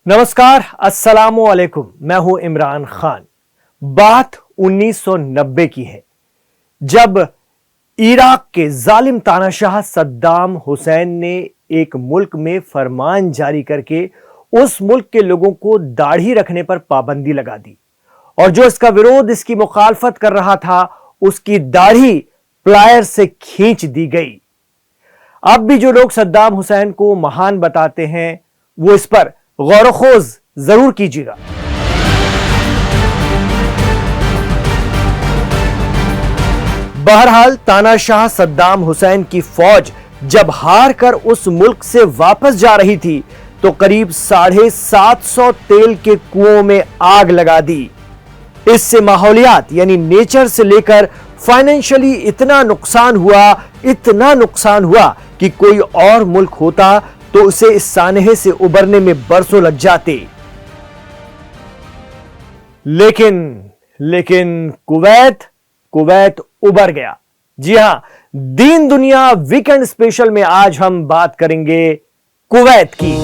नमस्कार, अस्सलामु अलैकुम। मैं हूं इमरान खान। बात 1990 की है, जब इराक के जालिम तानाशाह सद्दाम हुसैन ने एक मुल्क में फरमान जारी करके उस मुल्क के लोगों को दाढ़ी रखने पर पाबंदी लगा दी और जो इसका विरोध, इसकी मुखालफत कर रहा था, उसकी दाढ़ी प्लायर से खींच दी गई। अब भी जो लोग सद्दाम हुसैन को महान बताते हैं, वो इस पर गौर-ओ-खोज जरूर कीजिएगा। बहरहाल, तानाशाह सद्दाम हुसैन की फौज जब हार कर उस मुल्क से वापस जा रही थी तो करीब 750 तेल के कुओं में आग लगा दी। इससे माहौलियात यानी नेचर से लेकर फाइनेंशियली इतना नुकसान हुआ कि कोई और मुल्क होता तो उसे इस सानहे से उबरने में बरसों लग जाते। लेकिन कुवैत उबर गया। जी हां, दीन दुनिया वीकेंड स्पेशल में आज हम बात करेंगे कुवैत की।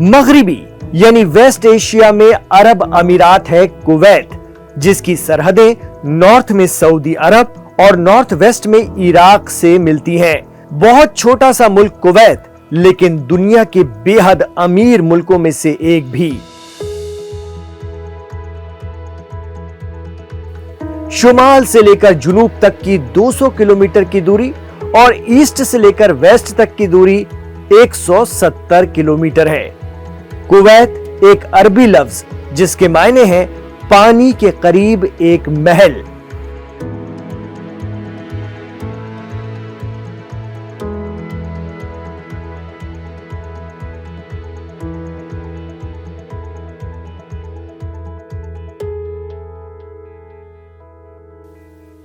मगरिबी यानी वेस्ट एशिया में अरब अमीरात है कुवैत, जिसकी सरहदें नॉर्थ में सऊदी अरब और नॉर्थ वेस्ट में इराक से मिलती हैं। बहुत छोटा सा मुल्क कुवैत, लेकिन दुनिया के बेहद अमीर मुल्कों में से एक भी। शुमाल से लेकर जुनूब तक की 200 किलोमीटर की दूरी और ईस्ट से लेकर वेस्ट तक की दूरी 170 किलोमीटर है। कुवैत एक अरबी लफ्ज जिसके मायने हैं पानी के करीब एक महल।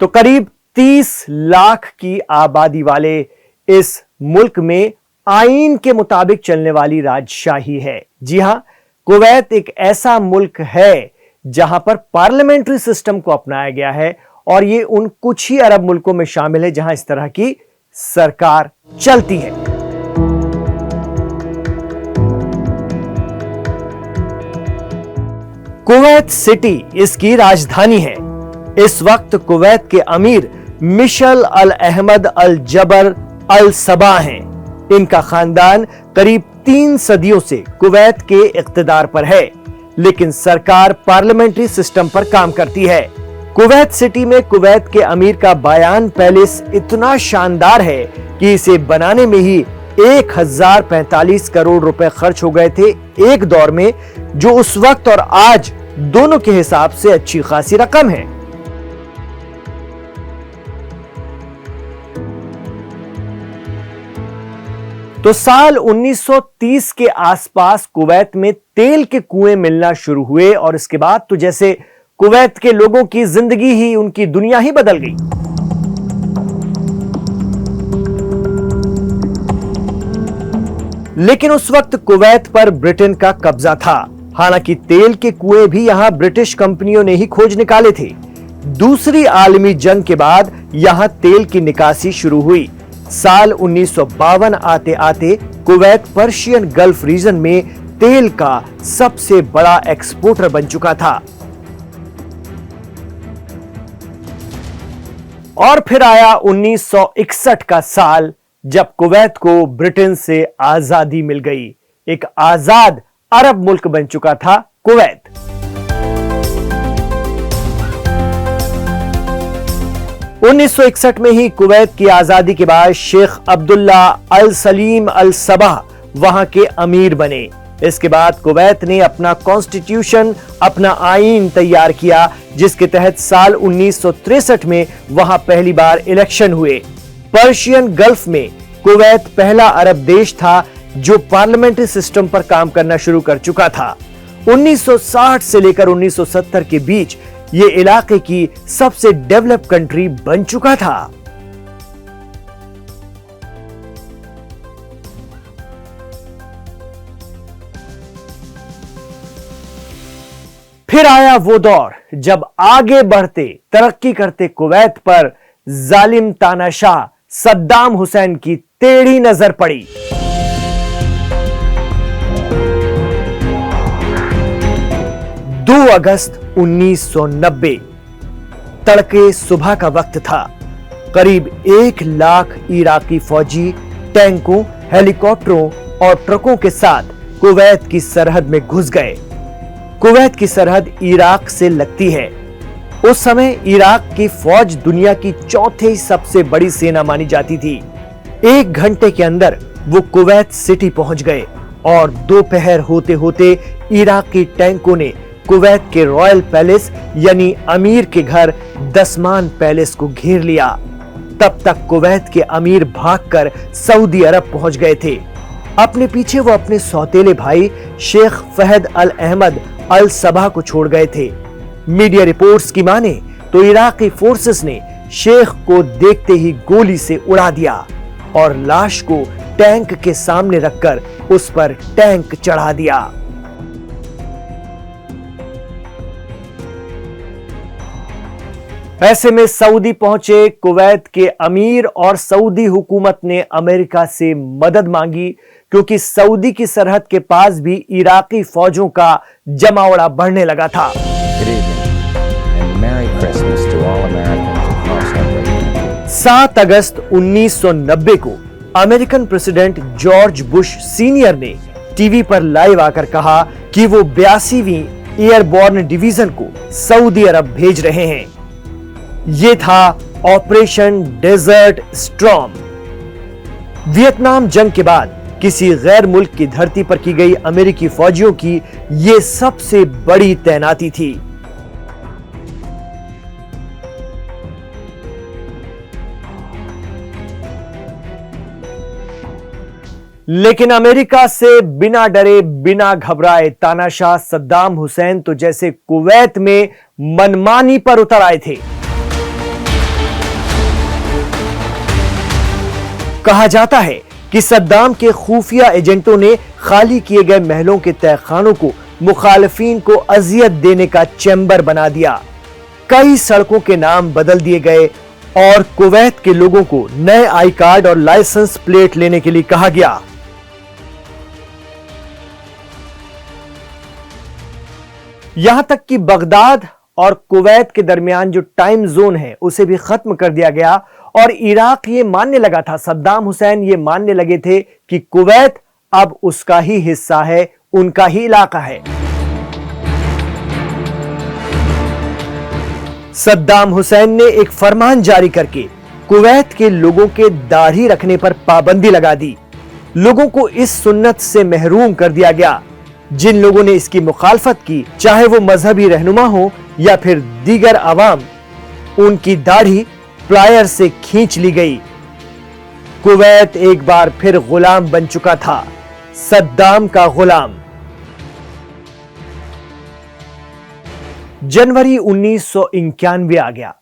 तो करीब 30 लाख की आबादी वाले इस मुल्क में आईन के मुताबिक चलने वाली राजशाही है। जी हां, कुवैत एक ऐसा मुल्क है जहां पर पार्लियामेंट्री सिस्टम को अपनाया गया है और यह उन कुछ ही अरब मुल्कों में शामिल है जहां इस तरह की सरकार चलती है। कुवैत सिटी इसकी राजधानी है। इस वक्त कुवैत के अमीर मिशल अल अहमद अल जबर अल सबा हैं। इनका खानदान करीब 3 सदियों से कुवैत के इख्तिदार पर है, लेकिन सरकार पार्लियामेंट्री सिस्टम पर काम करती है। कुवैत सिटी में कुवैत के अमीर का बयान पैलेस इतना शानदार है कि इसे बनाने में ही 1045 करोड़ रुपए खर्च हो गए थे एक दौर में, जो उस वक्त और आज दोनों के हिसाब से अच्छी खासी रकम है। तो साल 1930 के आसपास कुवैत में तेल के कुएं मिलना शुरू हुए और इसके बाद तो जैसे कुवैत के लोगों की जिंदगी ही, उनकी दुनिया ही बदल गई। लेकिन उस वक्त कुवैत पर ब्रिटेन का कब्जा था। हालांकि तेल के कुएं भी यहां ब्रिटिश कंपनियों ने ही खोज निकाले थे। दूसरी आलमी जंग के बाद यहां तेल की निकासी शुरू हुई। साल 1952 आते आते कुवैत पर्शियन गल्फ रीजन में तेल का सबसे बड़ा एक्सपोर्टर बन चुका था। और फिर आया 1961 का साल, जब कुवैत को ब्रिटेन से आजादी मिल गई। एक आजाद अरब मुल्क बन चुका था कुवैत। उन्नीस सौ 61 में ही कुवैत की आजादी के बाद शेख अब्दुल्ला अल सलीम अल सबह वहां के अमीर बने। इसके बाद कुवैत ने अपना कॉन्स्टिट्यूशन, अपना आईन तैयार किया, जिसके तहत साल 1963 में वहां पहली बार इलेक्शन हुए। पर्शियन गल्फ में कुवैत पहला अरब देश था जो पार्लियामेंट्री सिस्टम पर काम करना शुरू कर चुका था। 1960 से लेकर 1970 के बीच ये इलाके की सबसे डेवलप कंट्री बन चुका था। फिर आया वो दौर जब आगे बढ़ते, तरक्की करते कुवैत पर जालिम तानाशाह सद्दाम हुसैन की टेढ़ी नजर पड़ी। अगस्त 1990 तड़के सुबह का वक्त था। करीब 1 लाख इराकी फौजी टैंकों, हेलीकॉप्टरों और ट्रकों के साथ कुवैत की सरहद में घुस गए। कुवैत की सरहद इराक से लगती है। उस समय इराक की फौज दुनिया की चौथी सबसे बड़ी सेना मानी जाती थी। 1 घंटे के अंदर वो कुवैत सिटी पहुंच गए और दोपहर होते होते इराकी टैंकों ने कुवैत के रॉयल पैलेस यानी अमीर के घर दसमान पैलेस को घेर लिया। तब तक कुवैत के अमीर भागकर सऊदी अरब पहुंच गए थे। अपने पीछे वो अपने सौतेले भाई शेख फहद अल अहमद अल सबा को छोड़ गए थे। मीडिया रिपोर्ट्स की माने तो इराकी फोर्सेस ने शेख को देखते ही गोली से उड़ा दिया और लाश को टैंक के सामने रखकर उस पर टैंक चढ़ा दिया। ऐसे में सऊदी पहुंचे कुवैत के अमीर और सऊदी हुकूमत ने अमेरिका से मदद मांगी, क्योंकि सऊदी की सरहद के पास भी इराकी फौजों का जमावड़ा बढ़ने लगा था। 7 अगस्त 1990 को American president George Bush senior ने टीवी पर लाइव आकर कहा कि वो 82वीं एयरबोर्न डिवीजन को सऊदी अरब भेज रहे हैं। ये था ऑपरेशन डेजर्ट स्टॉर्म। वियतनाम जंग के बाद किसी गैर मुल्क की धरती पर की गई अमेरिकी फौजियों की यह सबसे बड़ी तैनाती थी। लेकिन अमेरिका से बिना डरे बिना घबराए तानाशाह सद्दाम हुसैन तो जैसे कुवैत में मनमानी पर उतर आए थे। कहा जाता है कि सद्दाम के खुफिया एजेंटों ने खाली किए गए महलों के तहखानों को मुखालिफिन को अजियत देने का चैम्बर बना दिया। कई सड़कों के नाम बदल दिए गए और कुवैत के लोगों को नए आई कार्ड और लाइसेंस प्लेट लेने के लिए कहा गया। यहां तक कि बगदाद और कुवैत के दरमियान जो टाइम जोन है उसे भी खत्म कर दिया गया और इराक ये मानने लगा था, सद्दाम हुसैन ये मानने लगे थे कि कुवैत अब उसका ही हिस्सा है, उनका ही इलाका है। सद्दाम हुसैन ने एक फरमान जारी करके कुवैत के लोगों के दाढ़ी रखने पर पाबंदी लगा दी। लोगों को इस सुन्नत से महरूम कर दिया गया। जिन लोगों ने इसकी मुखालफत की, चाहे वो मजहबी रहनुमा हो या फिर दीगर अवाम, उनकी दाढ़ी प्लायर से खींच ली गई। कुवैत एक बार फिर गुलाम बन चुका था, सद्दाम का गुलाम। जनवरी 1991 आ गया।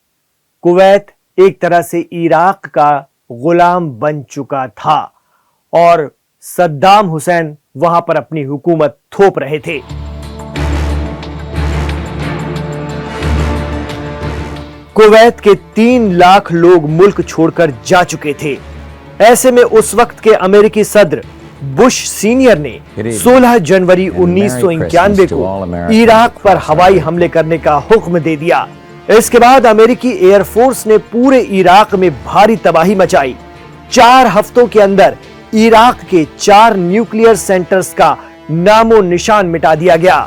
कुवैत एक तरह से इराक का गुलाम बन चुका था और सद्दाम हुसैन वहां पर अपनी हुकूमत थोप रहे थे। कुवैत के 3 लाख लोग मुल्क छोड़कर जा चुके थे। ऐसे में उस वक्त के अमेरिकी सदर बुश सीनियर ने 16 जनवरी 1991 को इराक पर हवाई हमले करने का हुक्म दे दिया। इसके बाद अमेरिकी एयरफोर्स ने पूरे इराक में भारी तबाही मचाई। 4 हफ्तों के अंदर इराक के 4 न्यूक्लियर सेंटर्स का नामो निशान मिटा दिया गया।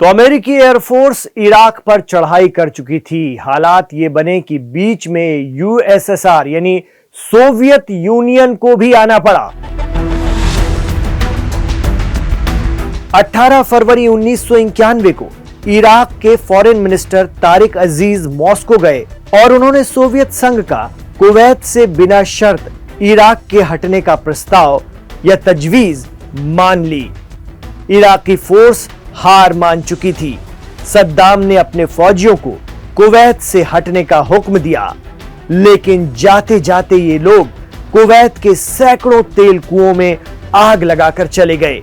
तो अमेरिकी एयरफोर्स इराक पर चढ़ाई कर चुकी थी। हालात ये बने कि बीच में यूएसएसआर यानी सोवियत यूनियन को भी आना पड़ा। 18 फरवरी 1991 को इराक के फॉरेन मिनिस्टर तारिक अजीज मॉस्को गए और उन्होंने सोवियत संघ का कुवैत से बिना शर्त इराक के हटने का प्रस्ताव या तजवीज मान ली। इराकी फोर्स हार मान चुकी थी। सद्दाम ने अपने फौजियों को कुवैत से हटने का हुक्म दिया, लेकिन जाते जाते ये लोग कुवैत के सैकड़ों तेल कुओं में आग लगाकर चले गए।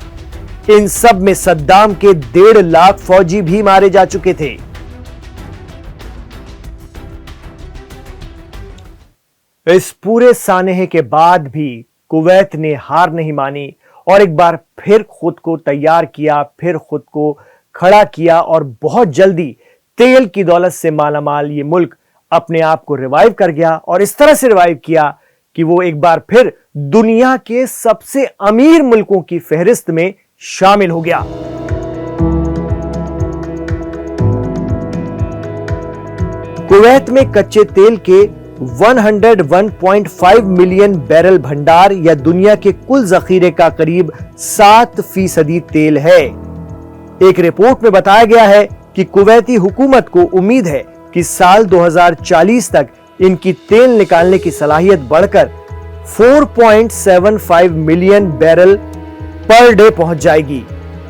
इन सब में सद्दाम के 1.5 लाख फौजी भी मारे जा चुके थे। इस पूरे सानहे के बाद भी कुवैत ने हार नहीं मानी और एक बार फिर खुद को तैयार किया, फिर खुद को खड़ा किया और बहुत जल्दी तेल की दौलत से मालामाल ये मुल्क अपने आप को रिवाइव कर गया और इस तरह से रिवाइव किया कि वो एक बार फिर दुनिया के सबसे अमीर मुल्कों की फहरिस्त में शामिल हो गया। कुवैत में कच्चे तेल के 101.5 मिलियन बैरल भंडार या दुनिया के कुल जखीरे का करीब 7% तेल है। एक रिपोर्ट में बताया गया है कि कुवैती हुकूमत को उम्मीद है कि साल 2040 तक इनकी तेल निकालने की सलाहियत बढ़कर 4.75 मिलियन बैरल पर डे पहुंच जाएगी।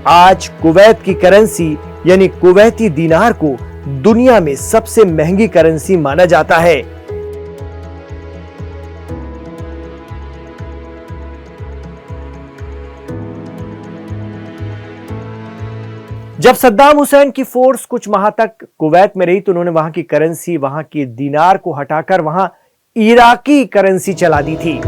आज कुवैत की करेंसी यानी कुवैती दीनार को दुनिया में सबसे महंगी करेंसी माना जाता है। जब सद्दाम हुसैन की फोर्स कुछ माह तक कुवैत में रही तो उन्होंने वहां की करेंसी, वहां की दीनार को हटाकर वहां इराकी करेंसी चला दी थी।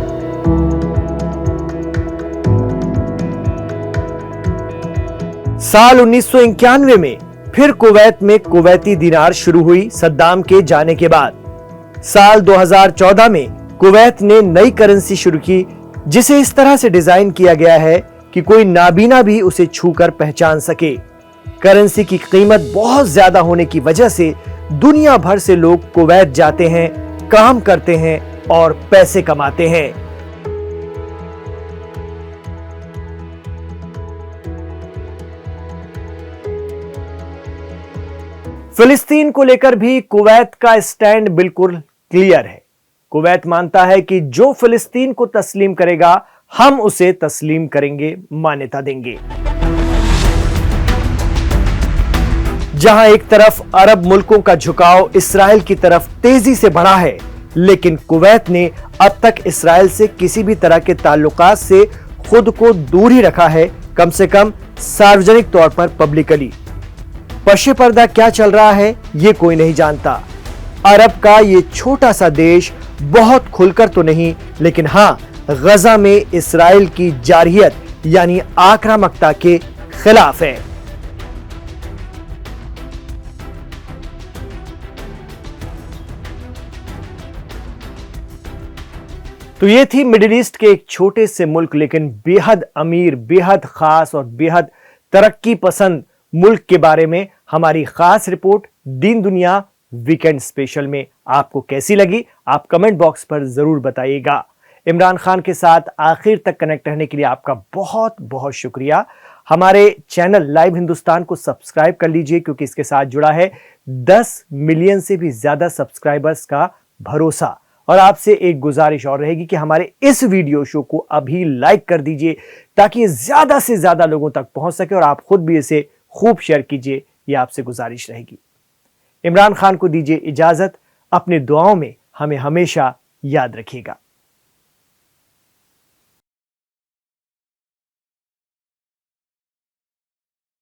साल 1991 में फिर कुवैत में कुवैती दीनार शुरू हुई सद्दाम के जाने के बाद। साल 2014 में कुवैत ने नई करेंसी शुरू की जिसे इस तरह से डिजाइन किया गया है कि कोई नाबीना भी उसे छूकर पहचान सके। करेंसी की कीमत बहुत ज्यादा होने की वजह से दुनिया भर से लोग कुवैत जाते हैं, काम करते हैं और पैसे कमाते हैं। फिलिस्तीन को लेकर भी कुवैत का स्टैंड बिल्कुल क्लियर है। कुवैत मानता है कि जो फिलिस्तीन को तस्लीम करेगा हम उसे तस्लीम करेंगे, मान्यता देंगे। जहां एक तरफ अरब मुल्कों का झुकाव इसराइल की तरफ तेजी से बढ़ा है, लेकिन कुवैत ने अब तक इसराइल से किसी भी तरह के ताल्लुकात से खुद को दूर ही रखा है, कम से कम सार्वजनिक तौर पर, पब्लिकली। पश्चिम पर्दा क्या चल रहा है ये कोई नहीं जानता। अरब का ये छोटा सा देश बहुत खुलकर तो नहीं, लेकिन हां, गजा में इसराइल की जारहियत यानी आक्रामकता के खिलाफ है। तो ये थी मिडिल ईस्ट के एक छोटे से मुल्क लेकिन बेहद अमीर, बेहद खास और बेहद तरक्की पसंद मुल्क के बारे में हमारी खास रिपोर्ट दीन दुनिया वीकेंड स्पेशल में। आपको कैसी लगी आप कमेंट बॉक्स पर जरूर बताइएगा। इमरान खान के साथ आखिर तक कनेक्ट रहने के लिए आपका बहुत बहुत शुक्रिया। हमारे चैनल लाइव हिंदुस्तान को सब्सक्राइब कर लीजिए क्योंकि इसके साथ जुड़ा है 10 मिलियन से भी ज्यादा सब्सक्राइबर्स का भरोसा। और आपसे एक गुजारिश और रहेगी कि हमारे इस वीडियो शो को अभी लाइक कर दीजिए ताकि ये ज्यादा से ज्यादा लोगों तक पहुंच सके और आप खुद भी इसे खूब शेयर कीजिए, ये आपसे गुजारिश रहेगी। इमरान खान को दीजिए इजाजत, अपनी दुआओं में हमें हमेशा याद रखिएगा।